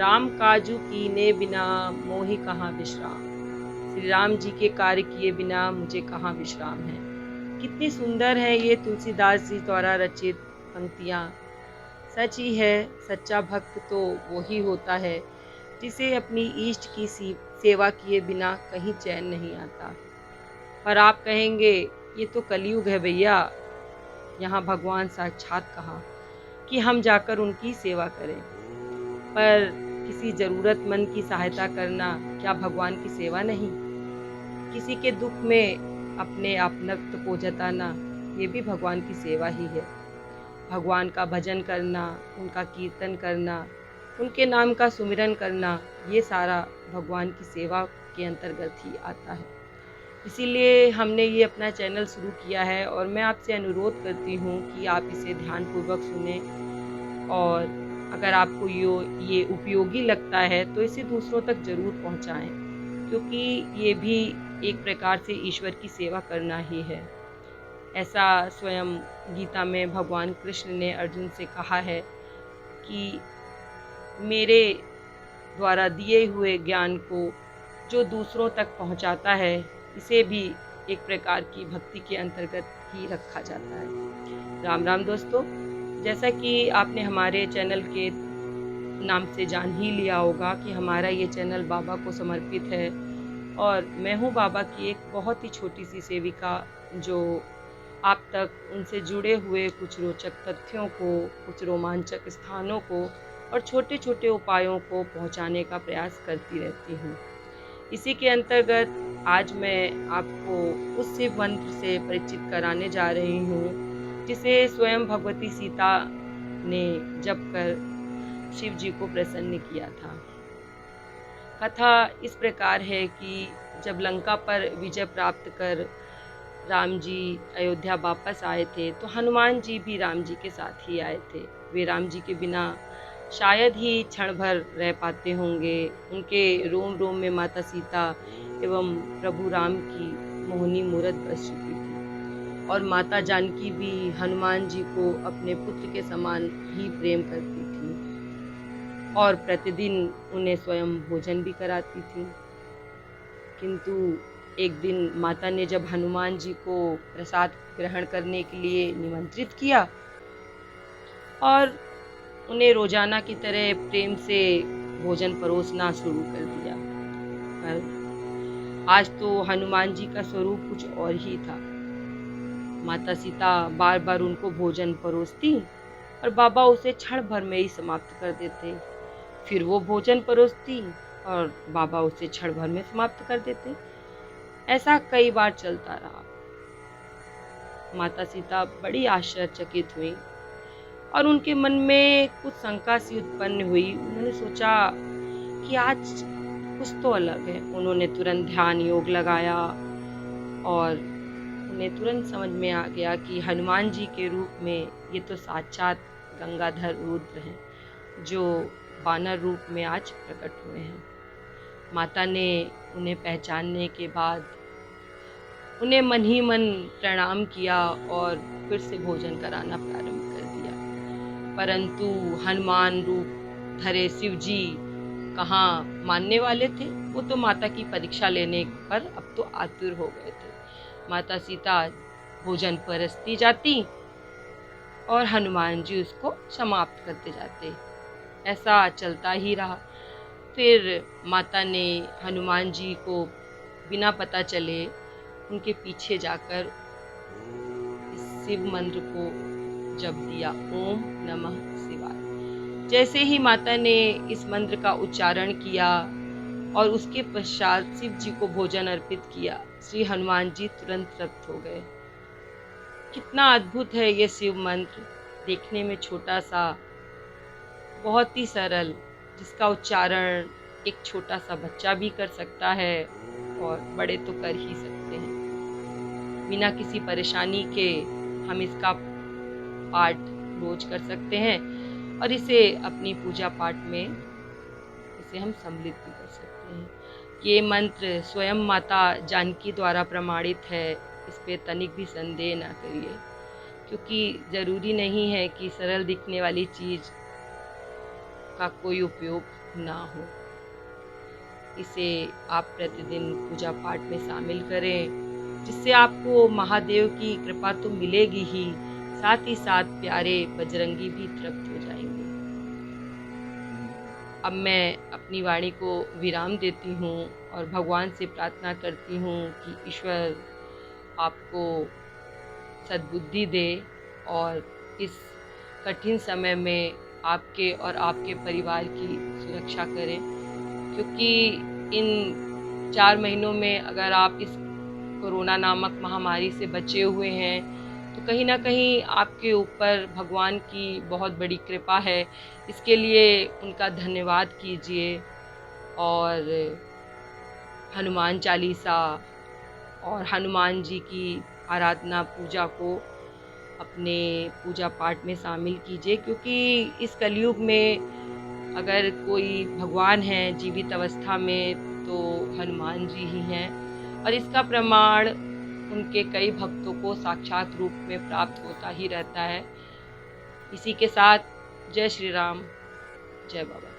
राम काजू कीने बिना मोहि कहाँ विश्राम। श्री राम जी के कार्य किए बिना मुझे कहाँ विश्राम है। कितनी सुंदर है ये तुलसीदास जी द्वारा रचित पंक्तियाँ। सच ही है, सच्चा भक्त तो वो ही होता है जिसे अपनी इष्ट की सेवा किए बिना कहीं चैन नहीं आता। पर आप कहेंगे ये तो कलयुग है भैया, यहाँ भगवान साक्षात कहाँ कि हम जाकर उनकी सेवा करें। पर किसी ज़रूरतमंद की सहायता करना क्या भगवान की सेवा नहीं? किसी के दुख में अपने अपनत्व को जताना ये भी भगवान की सेवा ही है। भगवान का भजन करना, उनका कीर्तन करना, उनके नाम का सुमिरन करना, ये सारा भगवान की सेवा के अंतर्गत ही आता है। इसीलिए हमने ये अपना चैनल शुरू किया है और मैं आपसे अनुरोध करती हूँ कि आप इसे ध्यानपूर्वक सुनें और अगर आपको ये उपयोगी लगता है तो इसे दूसरों तक ज़रूर पहुँचाएँ, क्योंकि ये भी एक प्रकार से ईश्वर की सेवा करना ही है। ऐसा स्वयं गीता में भगवान कृष्ण ने अर्जुन से कहा है कि मेरे द्वारा दिए हुए ज्ञान को जो दूसरों तक पहुंचाता है, इसे भी एक प्रकार की भक्ति के अंतर्गत ही रखा जाता है। राम राम दोस्तों, जैसा कि आपने हमारे चैनल के नाम से जान ही लिया होगा कि हमारा ये चैनल बाबा को समर्पित है और मैं हूँ बाबा की एक बहुत ही छोटी सी सेविका, जो आप तक उनसे जुड़े हुए कुछ रोचक तथ्यों को, कुछ रोमांचक स्थानों को और छोटे छोटे उपायों को पहुंचाने का प्रयास करती रहती हूँ। इसी के अंतर्गत आज मैं आपको उस शिव मंत्र से परिचित कराने जा रही हूँ जिसे स्वयं भगवती सीता ने जप कर शिव जी को प्रसन्न किया था। कथा इस प्रकार है कि जब लंका पर विजय प्राप्त कर राम जी अयोध्या वापस आए थे तो हनुमान जी भी राम जी के साथ ही आए थे। वे राम जी के बिना शायद ही क्षण भर रह पाते होंगे। उनके रोम रोम में माता सीता एवं प्रभु राम की मोहनी मूरत बस चुकी थी और माता जानकी भी हनुमान जी को अपने पुत्र के समान ही प्रेम करती थी और प्रतिदिन उन्हें स्वयं भोजन भी कराती थी। किंतु एक दिन माता ने जब हनुमान जी को प्रसाद ग्रहण करने के लिए निमंत्रित किया और उन्हें रोजाना की तरह प्रेम से भोजन परोसना शुरू कर दिया, पर आज तो हनुमान जी का स्वरूप कुछ और ही था। माता सीता बार बार उनको भोजन परोसती और बाबा उसे क्षण भर में ही समाप्त कर देते। फिर वो भोजन परोसती और बाबा उसे क्षण भर में समाप्त कर देते। ऐसा कई बार चलता रहा। माता सीता बड़ी आश्चर्यचकित हुई और उनके मन में कुछ शंका सी उत्पन्न हुई। उन्होंने सोचा कि आज कुछ तो अलग है। उन्होंने तुरंत ध्यान योग लगाया और उन्हें तुरंत समझ में आ गया कि हनुमान जी के रूप में ये तो साक्षात गंगाधर रुद्र हैं, जो वानर रूप में आज प्रकट हुए हैं। माता ने उन्हें पहचानने के बाद उन्हें मन ही मन प्रणाम किया और फिर से भोजन कराना प्रारंभ कर दिया। परंतु हनुमान रूप धरे शिव जी कहाँ मानने वाले थे। वो तो माता की परीक्षा लेने पर अब तो आतुर हो गए थे। माता सीता भोजन परसती जाती और हनुमान जी उसको समाप्त करते जाते। ऐसा चलता ही रहा। फिर माता ने हनुमान जी को बिना पता चले उनके पीछे जाकर इस शिव मंत्र को जप दिया, ओम नमः शिवाय। जैसे ही माता ने इस मंत्र का उच्चारण किया और उसके पश्चात शिव जी को भोजन अर्पित किया, श्री हनुमान जी तुरंत तृप्त हो गए। कितना अद्भुत है ये शिव मंत्र, देखने में छोटा सा, बहुत ही सरल, जिसका उच्चारण एक छोटा सा बच्चा भी कर सकता है और बड़े तो कर ही सकते हैं। बिना किसी परेशानी के हम इसका पाठ रोज कर सकते हैं और इसे अपनी पूजा पाठ में इसे हम सम्मिलित भी कर सकते हैं। ये मंत्र स्वयं माता जानकी द्वारा प्रमाणित है, इस पे तनिक भी संदेह ना करिए, क्योंकि ज़रूरी नहीं है कि सरल दिखने वाली चीज़ का कोई उपयोग ना हो। इसे आप प्रतिदिन पूजा पाठ में शामिल करें, जिससे आपको महादेव की कृपा तो मिलेगी ही, साथ ही साथ प्यारे बजरंगी भी तृप्त हो जाएंगे। अब मैं अपनी वाणी को विराम देती हूँ और भगवान से प्रार्थना करती हूँ कि ईश्वर आपको सद्बुद्धि दे और इस कठिन समय में आपके और आपके परिवार की सुरक्षा करें, क्योंकि इन 4 महीनों में अगर आप इस कोरोना नामक महामारी से बचे हुए हैं, तो कहीं न कहीं आपके ऊपर भगवान की बहुत बड़ी कृपा है। इसके लिए उनका धन्यवाद कीजिए और हनुमान चालीसा और हनुमान जी की आराधना पूजा को अपने पूजा पाठ में शामिल कीजिए, क्योंकि इस कलयुग में अगर कोई भगवान है जीवित अवस्था में तो हनुमान जी ही हैं, और इसका प्रमाण उनके कई भक्तों को साक्षात रूप में प्राप्त होता ही रहता है। इसी के साथ जय श्री राम, जय बाबा।